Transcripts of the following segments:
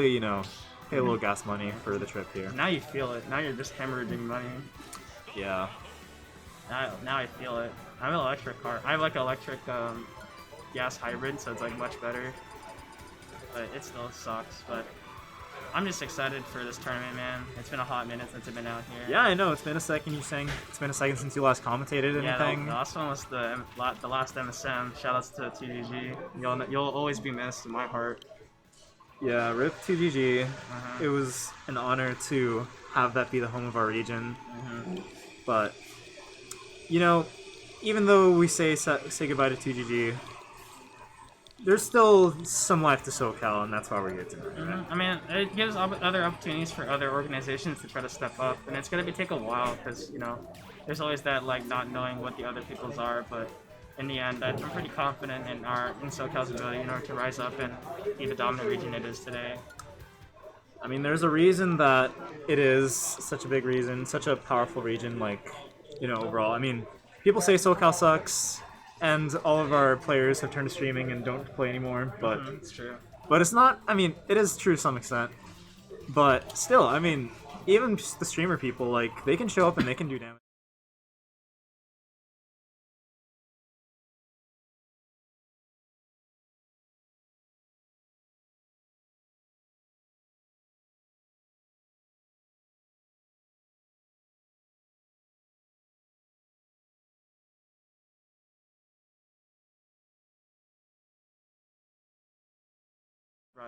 you know, pay a little gas money for the trip here. Now you feel it. Now you're just hemorrhaging money. Yeah. Now I feel it. I have an electric car. I have like an electric gas hybrid, so it's like much better. But it still sucks. But I'm just excited for this tournament, man. It's been a hot minute since I've been out here. Yeah, I know. It's been a second. You're saying it's been a second since you last commentated anything. Yeah, the last one was the last MSM. Shoutouts to TGG. You'll always be missed in my heart. Yeah, RIP 2GG. It was an honor to have that be the home of our region. But, you know, even though we say goodbye to 2GG, there's still some life to SoCal, and that's why we're here tonight. I mean, it gives other opportunities for other organizations to try to step up, and it's gonna take a while because you know, there's always that like not knowing what the other people's are. But in the end, I'm pretty confident in SoCal's ability, to rise up and be the dominant region it is today. I mean, there's a reason that it is such a big region, such a powerful region. Like, overall. I mean, people say SoCal sucks. And all of our players have turned to streaming and don't play anymore, but it's true. But it's not. I mean, it is true to some extent. But still, I mean, even just the streamer people, like, they can show up and they can do damage.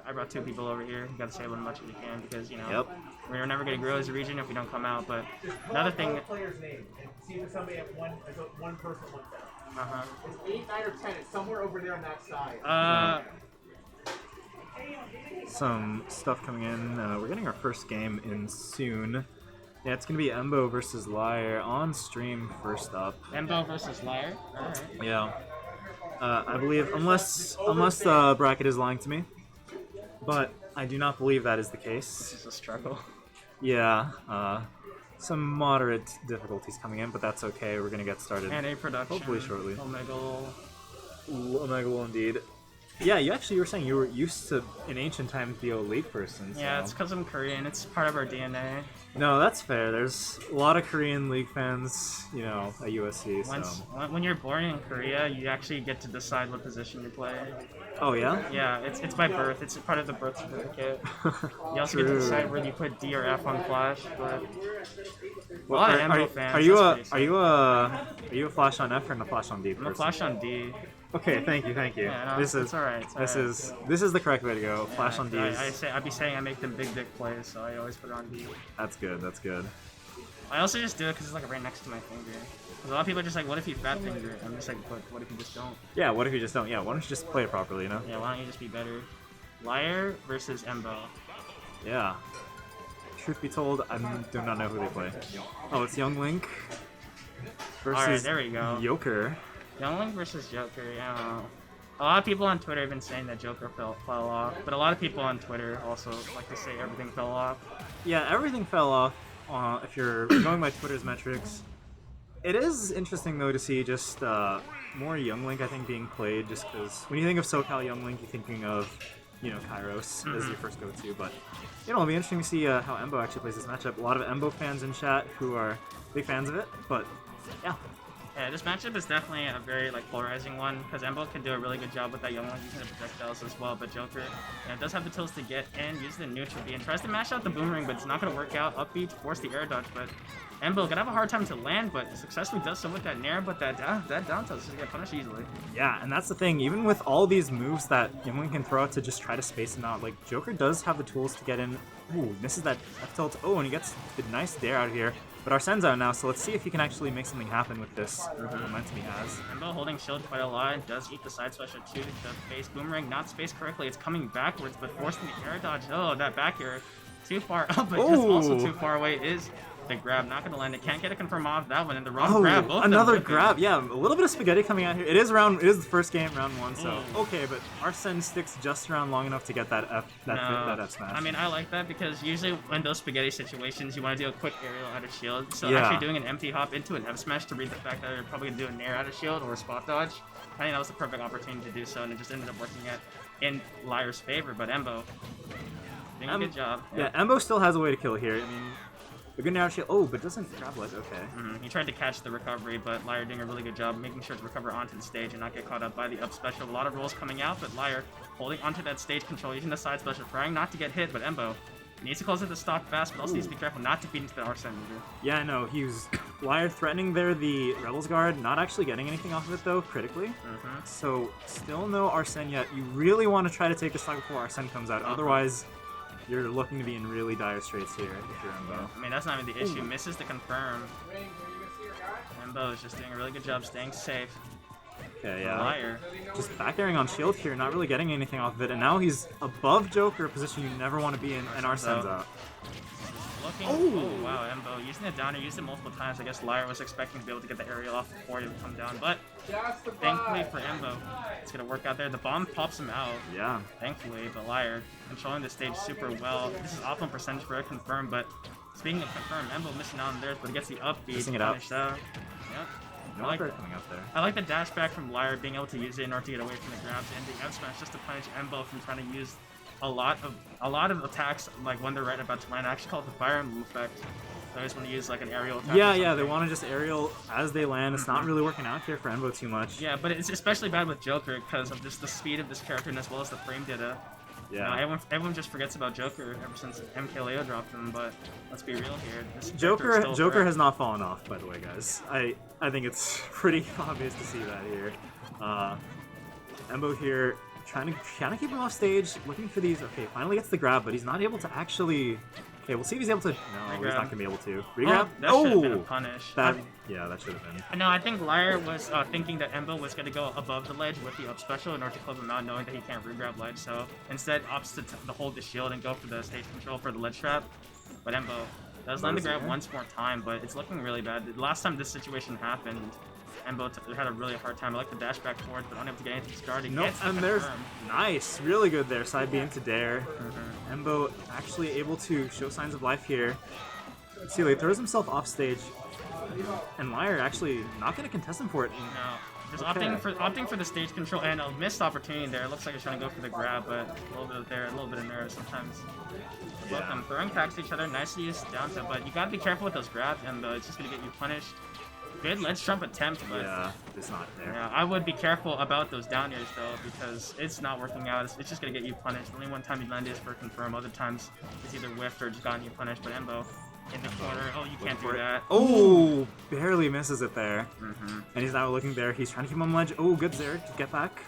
I brought 2 people over here. You gotta say as much as you can because, we're never gonna grow as a region if we don't come out. But another thing. The player's name and see if somebody at one person wants that. It's 8, 9, or 10. It's somewhere over there on that side. Some stuff coming in. We're getting our first game in soon. Yeah, it's gonna be Embo versus Liar on stream first up. Embo versus Liar. All right. Yeah. I believe, unless the bracket is lying to me. But I do not believe that is the case. This is a struggle. Yeah, some moderate difficulties coming in, but that's okay. We're gonna get started. And a production. Hopefully shortly. Omega. Omega will indeed. Yeah, you were saying you were used to, in ancient times, be a late person. So. Yeah, it's because I'm Korean. It's part of our DNA. No, that's fair. There's a lot of Korean League fans, at USC. When you're born in Korea, you actually get to decide what position you play. Oh yeah? Yeah, it's by birth. It's part of the birth certificate. You also get to decide whether you put D or F on Flash. But a lot of Embo fans. Are you a Flash on F or a Flash on D person? I'm a Flash on D. Okay, thank you. Yeah, no, it's alright. This is the correct way to go. Flash on D. I'd be saying I make them big dick plays, so I always put it on D. That's good. That's good. I also just do it because it's like right next to my finger. A lot of people are just like, what if you fat finger? I'm just like, but what if you just don't? Yeah, what if you just don't? Yeah, why don't you just play it properly, Yeah, why don't you just be better? Liar versus Embo. Yeah. Truth be told, I do not know who they play. Oh, it's Young Link versus Alright, there we go. Joker. Young Link versus Joker, yeah. A lot of people on Twitter have been saying that Joker fell off, but a lot of people on Twitter also like to say everything fell off. Yeah, everything fell off if you're going by Twitter's metrics. It is interesting, though, to see just more Young Link, I think, being played, just because when you think of SoCal Young Link, you're thinking of, Kairos as your first go-to, but, it'll be interesting to see how Embo actually plays this matchup. A lot of Embo fans in chat who are big fans of it, but, yeah. Yeah, this matchup is definitely a very polarizing one because Embo can do a really good job with that Young Link using the projectiles as well, but Joker does have the tools to get in, use the neutral B, and tries to mash out the boomerang, but it's not going to work out. Up B to force the air dodge, but Embo gonna have a hard time to land, but successfully does so with that nair, but that down tilt is just gonna get punished easily. Yeah, and that's the thing. Even with all these moves that Young Link can throw out to just try to space him out, Joker does have the tools to get in. Ooh, misses that F tilt. Oh, and he gets the nice dare out here. But Arsene's out now, so let's see if he can actually make something happen with this momentum he has. Embo holding shield quite a lot and does eat the side special too. The base boomerang not spaced correctly. It's coming backwards, but forcing the air dodge. Oh, that back air too far up, but just also too far away is the grab. Not going to land it. Can't get a confirm off that one, and the wrong grab. Both another grab. Yeah, a little bit of spaghetti coming out here. It is the first game, round 1, so okay, but Arsene sticks just around long enough to get that F smash. I mean, I like that because usually in those spaghetti situations, you want to do a quick aerial out of shield. So actually doing an empty hop into an F smash to read the fact that you're probably going to do a nair out of shield or a spot dodge. I think that was the perfect opportunity to do so, and it just ended up working in Liar's favor. But Embo Doing a good job. Yeah, Embo still has a way to kill here. I mean, a good narrow shield. Oh, but doesn't grab ledge. Okay. He tried to catch the recovery, but Liar doing a really good job making sure to recover onto the stage and not get caught up by the up special. A lot of rolls coming out, but Liar holding onto that stage control, using the side special, trying not to get hit, but Embo needs to close at the stock fast, but also needs to be careful not to feed into the Arsene meter. Yeah, no, he was Liar threatening there the Rebels Guard, not actually getting anything off of it though, critically. So still no Arsene yet. You really want to try to take the stock before Arsene comes out, otherwise you're looking to be in really dire straits here if you're Embo. I mean, that's not even the issue. Misses to confirm. Embo is just doing a really good job staying safe. Okay, yeah. Liar. Just back airing on shield here, not really getting anything off of it, and now he's above Joker, a position you never want to be in, and Arsene's out. Looking. Oh, wow, Embo using it down. He used it multiple times. I guess Liar was expecting to be able to get the aerial off before he would come down, but thankfully for Embo, it's gonna work out there. The bomb pops him out. Yeah. Thankfully, but Liar controlling the stage super well. This is optimal percentage for a confirm, but speaking of confirm, Embo missing out on theirs, but he gets the up B Missing to it out. punish that. Yep. Coming up there. I like the dash back from Liar being able to use it in order to get away from the grabs, and the F smash just to punish Embo from trying to use a lot of attacks like when they're right about to land. I actually call it the Fire Emblem effect. So I just want to use like an aerial attack. Yeah, they want to just aerial as they land. It's not really working out here for Embo too much. Yeah, but it's especially bad with Joker because of just the speed of this character and as well as the frame data. Yeah. Everyone just forgets about Joker ever since MKLeo dropped him, but let's be real here. This Joker has not fallen off, by the way, guys. I think it's pretty obvious to see that here. Embo here trying to keep him off stage, looking for these. Okay, finally gets the grab, but he's not able to actually. Okay, we'll see if he's able to. No, he's not gonna be able to. Regrab? That should have been a punish. Yeah, that should have been. No, I think Liar was thinking that Embo was going to go above the ledge with the up special in order to close him out, knowing that he can't regrab ledge. So instead, opts to hold the shield and go for the stage control for the ledge trap. But Embo does land the grab once more time, but it's looking really bad. The last time this situation happened, Embo had a really hard time. I like the dash back forward, but unable to get anything started. Nope, and there's nice, really good there. Side B into Dare. Embo actually able to show signs of life here. Let's see, he throws himself off stage, and Liar actually not going to contest him for it. No, just opting for the stage control and a missed opportunity there. It looks like he's trying to go for the grab, but a little bit of there, a little bit in there sometimes. Both them throwing attacks to each other, nicely used down to, but you gotta be careful with those grabs, and it's just gonna get you punished. Good ledge jump attempt, but yeah, it's not there. Yeah, I would be careful about those down airs though, because it's not working out. It's just gonna get you punished. Only one time you land is for confirm. Other times it's either whiffed or just gotten you punished. But Embo in the corner. Oh, you can't do that. Oh, barely misses it there. And he's now looking there. He's trying to keep him on ledge. Oh, good there to get back.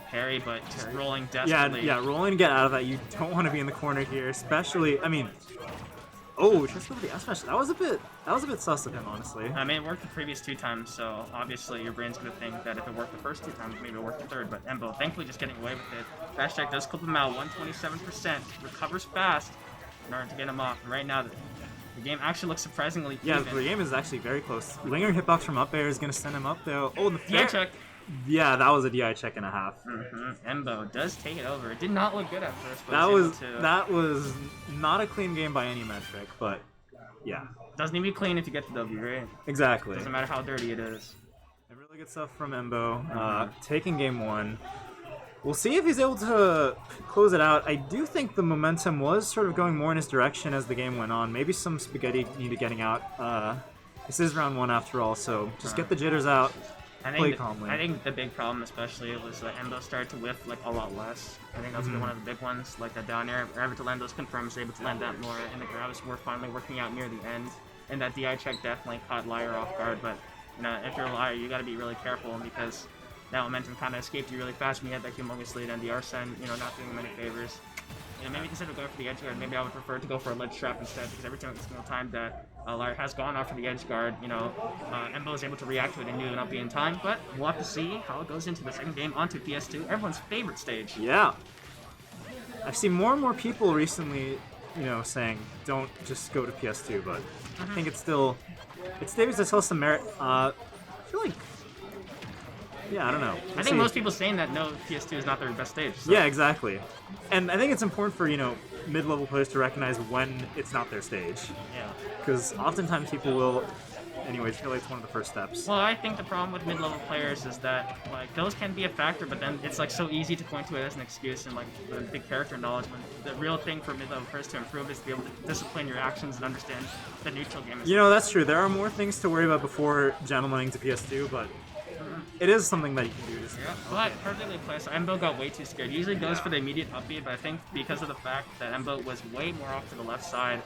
Parry, but just rolling desperately. Yeah, rolling to get out of that. You don't want to be in the corner here, especially. I mean. Oh, just over the S smash. That was a bit sus of him, honestly. I mean, it worked the previous 2 times, so obviously your brain's gonna think that if it worked the first 2 times, maybe it'll work the third. But Embo, thankfully, just getting away with it. Dash check does clip him out, 127%. Recovers fast in order to get him off. And right now, the game actually looks surprisingly even. The game is actually very close. Lingering hitbox from up air is gonna send him up though. Oh, the DI check. Yeah, that was a DI check and a half. Embo does take it over. It did not look good at first, but that was not a clean game by any metric, but yeah. Doesn't even be clean if you get the W, right? Exactly. Doesn't matter how dirty it is. Really good stuff from Embo. Taking game 1. We'll see if he's able to close it out. I do think the momentum was sort of going more in his direction as the game went on. Maybe some spaghetti needed getting out. This is round 1 after all, so just get the jitters out. Play calmly. I think the big problem, especially, was that Embo started to whiff like a lot less. I think that's one of the big ones, like that down air. Able to land those confirms, able to land that more, and the grabs were finally working out near the end. And that DI check definitely caught Liar off guard. But you know, if you're a Liar, you got to be really careful because that momentum kind of escaped you really fast when you had that humongous lead, and the Arsene, not doing him any favors. Maybe instead of going for the edge guard, maybe I would prefer to go for a ledge trap instead, because every single time that Liar has gone after the edge guard, Embo is able to react to it and not be in time. But we'll have to see how it goes into the second game onto PS2, everyone's favorite stage. Yeah. I've seen more and more people recently, saying don't just go to PS2, but I think it's still some merit. I feel like. Yeah, I don't know. I think most people saying that no, PS2 is not their best stage. So. Yeah, exactly. And I think it's important for, mid-level players to recognize when it's not their stage. Yeah. Because oftentimes people will, feel like it's one of the first steps. Well, I think the problem with mid-level players is that, like those can be a factor, but then it's like so easy to point to it as an excuse and like the big character knowledge. When the real thing for mid-level players to improve is to be able to discipline your actions and understand the neutral game. You know, that's true. There are more things to worry about before gentlemening to PS2, but it is something that you can do. Just but perfectly placed. So Embo got way too scared. He usually goes for the immediate upbeat, but I think because of the fact that Embo was way more off to the left side,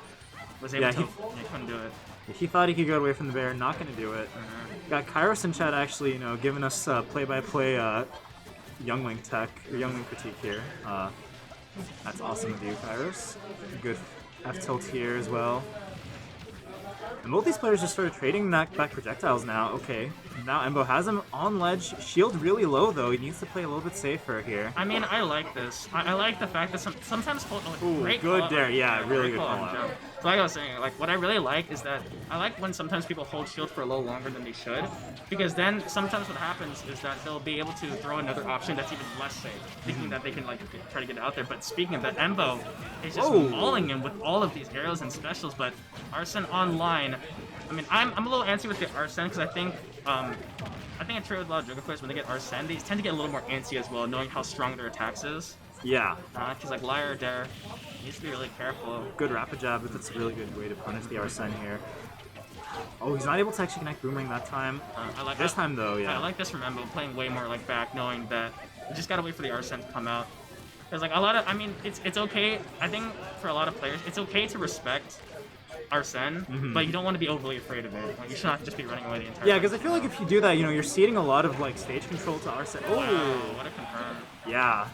was able to. He couldn't do it. He thought he could go away from the bear, not going to do it. Got Kairos in chat actually, giving us play-by-play Youngling tech, or Youngling critique here. That's awesome of you, Kairos. Good F-tilt here as well. And both these players just started trading back projectiles now. Okay, now Embo has him on ledge. Shield really low though. He needs to play a little bit safer here. I mean, I like this. I like the fact that sometimes great good there. Yeah, really good call out. So like I was saying, like what I really like is that I like when sometimes people hold shield for a little longer than they should, because then sometimes what happens is that they'll be able to throw another option that's even less safe, thinking that they can like try to get out there. But speaking of that, Embo is just mauling him with all of these arrows and specials. But Arsene online, I mean, I'm a little antsy with the Arsene because I think I trade with a lot of Joker players when they get Arsene, they tend to get a little more antsy as well, knowing how strong their attacks is. Yeah. Because like Liar there needs to be really careful. Good rapid jab, but that's a really good way to punish the Arsene here. Oh, he's not able to actually connect Boomerang that time. This time though, yeah. I like this from Embo, playing way more like back, knowing that you just gotta wait for the Arsene to come out. Because like a lot of, I mean, it's okay. I think for a lot of players, it's okay to respect Arsene, but you don't want to be overly afraid of it. Like, you should not just be running away the entire time. Yeah, because I feel like if you do that, you're ceding a lot of like stage control to Arsene. Oh, wow, what a confirm. Yeah.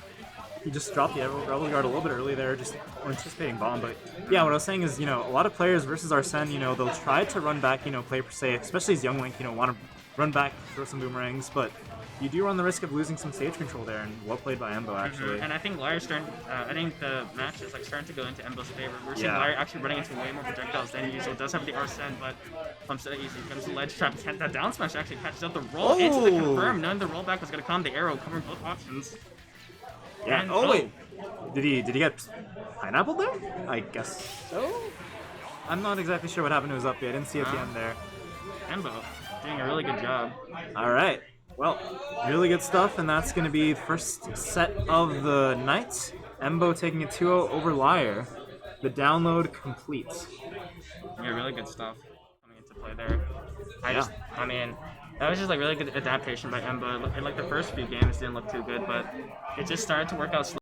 He just dropped the Rebel Guard a little bit early there, just anticipating bomb. But yeah, what I was saying is, a lot of players versus Arsene, they'll try to run back, play per se, especially as Young Link, want to run back, throw some boomerangs, but you do run the risk of losing some stage control there, and well played by Embo, actually. And I think Lyre's starting, I think the match is like starting to go into Embo's favor. We're seeing Lyre actually running into way more projectiles than usual. Does have the Arsene, but pumps it easy. Comes the ledge trap. That down smash actually catches up the roll into the confirm, knowing the rollback was going to come. The arrow covering both options. Yeah. And, wait. Did he get pineapple there? I guess so. I'm not exactly sure what happened to his up B. I didn't see at the end there. Embo doing a really good job. All right. Well, really good stuff, and that's going to be the first set of the night. Embo taking a 2-0 over Lyre. The download complete. Yeah, really good stuff coming into play there. I mean, that was just like really good adaptation by Embo. Like the first few games didn't look too good, but it just started to work out slowly.